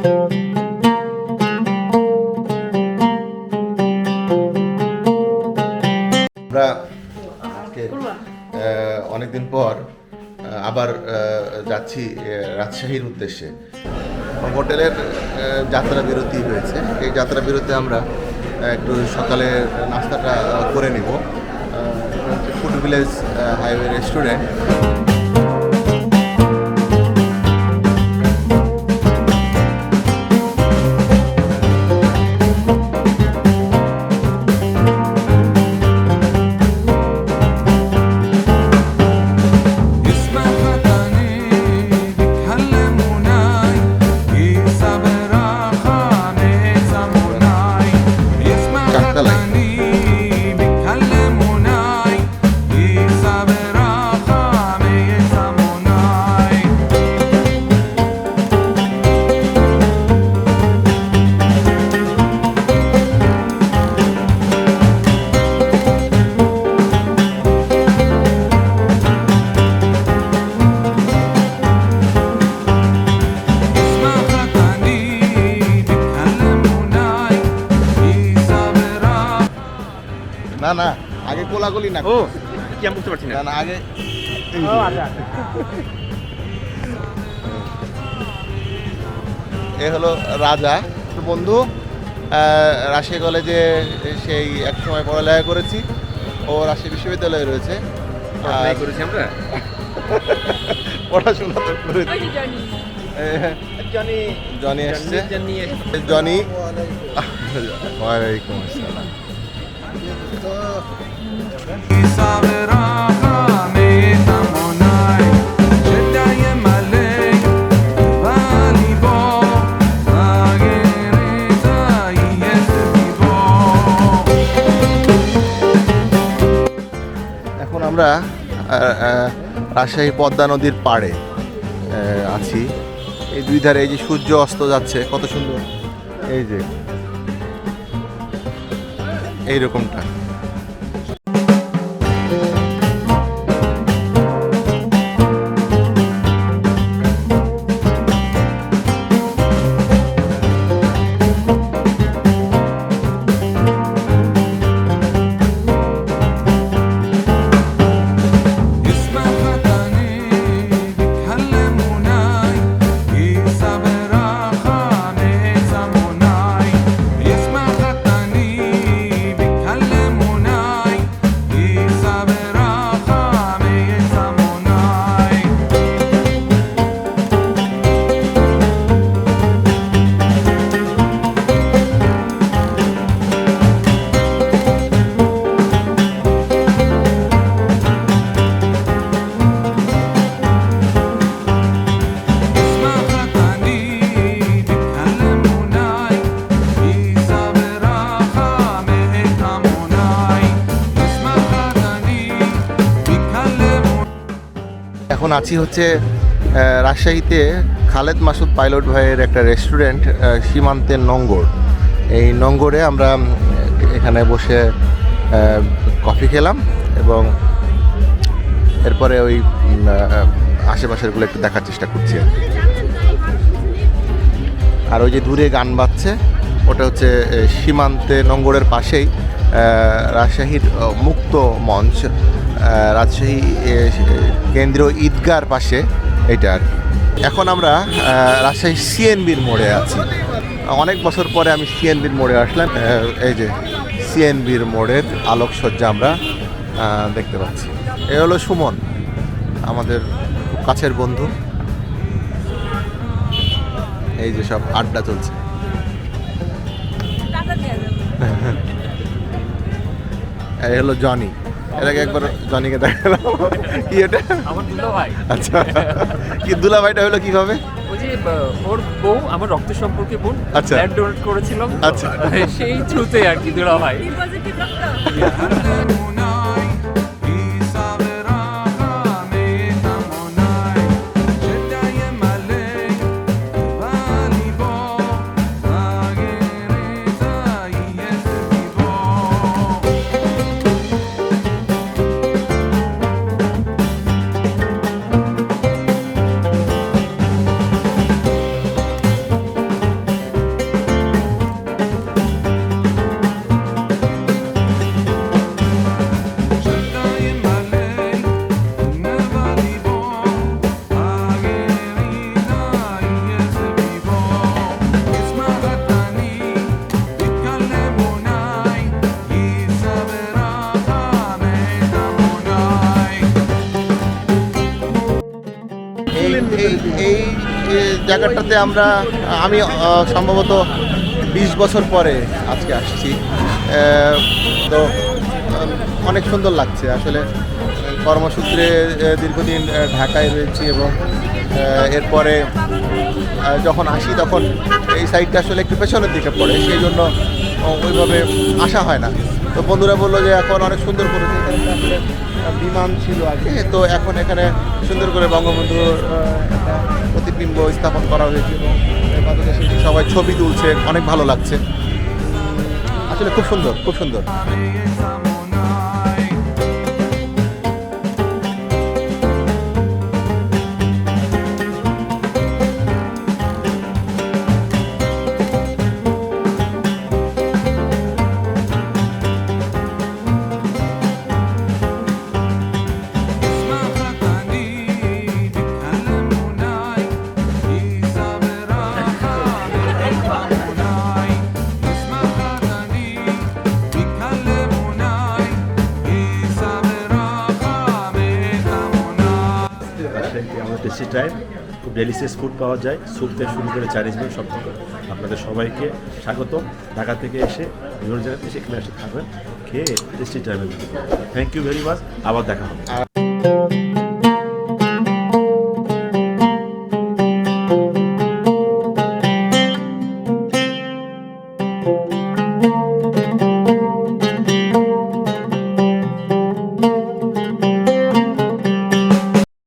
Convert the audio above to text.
আমরা অনেকদিন পর আবার যাচ্ছি রাজশাহীর উদ্দেশ্যে। হোটেলের যাত্রা বিরতি হয়েছে। এই যাত্রা বিরতি আমরা একটু সকালে নাস্তাটা করে নিব। Food village highway restaurant. না না, আগে কোলাগুলি না। ও কি আমি বুঝতে পারছি না। না আগে এ হলো রাজা বন্ধু। রাজশাহী কলেজে সেই এক সময় পড়ালেখা করেছি। ও রাজশাহী বিশ্ববিদ্যালয়ে রয়েছে। করেছি আমরা পড়াশোনা তো করেছি। জনি এসছে। জনি ওয়ালাইকুম আসসালাম। এখন আমরা রাজশাহী পদ্মা নদীর পাড়ে আছি। এই দুই ধারে এই যে সূর্য অস্ত যাচ্ছে, কত সুন্দর। এই যে এইরকমটা। এখন আছি হচ্ছে রাজশাহীতে খালেদ মাসুদ পাইলট ভাইয়ের একটা রেস্টুরেন্ট, সীমান্তের নঙ্গর। এই নঙ্গরে আমরা এখানে বসে কফি খেলাম এবং এরপরে ওই আশেপাশেরগুলো একটু দেখার চেষ্টা করছি। আর ওই যে দূরে গান বাজছে, ওটা হচ্ছে সীমান্তে নঙ্গরের পাশেই রাজশাহীর মুক্ত মঞ্চ, রাজশাহী কেন্দ্রীয় ঈদগার পাশে এটা আর কি। এখন আমরা রাজশাহী সিএনবির মোড়ে আছি। অনেক বছর পরে আমি সিএনবির মোড়ে আসলাম। এই যে সিএনবির মোড়ের আলোকসজ্জা আমরা দেখতে পাচ্ছি। এ হলো সুমন, আমাদের খুব কাছের বন্ধু। এই যে সব আড্ডা চলছে। এই হলো জনি। এর আগে একবার জনিকে দেখালাম। কি এটা? আমার দুলাভাই। আচ্ছা, কি দুলাভাইটা হলো কিভাবে? ওই যে ওর বউ আমার রক্ত সম্পর্কে বোন। আচ্ছা, ব্লাড ডোনেট করেছিলাম। আচ্ছা, সেই থ্রুতে আর কি দুলাভাই। জায়গাটাতে আমি সম্ভবত 20 বছর পরে আজকে আসছি। তো অনেক সুন্দর লাগছে আসলে। কর্মসূত্রে দীর্ঘদিন ঢাকায় রয়েছি এবং এরপরে যখন আসি তখন এই সাইডটা আসলে একটু পেছনের দিকে পড়ে, সেই জন্য ওইভাবে আসা হয় না। তো বন্ধুরা বললো যে এখন অনেক সুন্দর করেছে, এখানে আসলে বিমান ছিল আগে, তো এখন এখানে সুন্দর করে বঙ্গবন্ধুর একটা প্রতিবিম্ব স্থাপন করা হয়েছে এবং বাংলাদেশে সবাই ছবি তুলছে, অনেক ভালো লাগছে। আসলে খুব সুন্দর, খুব সুন্দর। রাজশাহীতে আমাদের টেস্টি টাইম খুব ডেলিশিয়াস ফুড পাওয়া যায়, স্যুপ থেকে শুরু করে চাইনিজ মিল সব কিছু। আপনাদের সবাইকে স্বাগতম। ঢাকা থেকে এসে বিভিন্ন জায়গাতে এসে এখানে এসে খাবেন, খেয়ে টেস্টি টাইমে। থ্যাংক ইউ ভেরি মাচ, আবার দেখা হবে।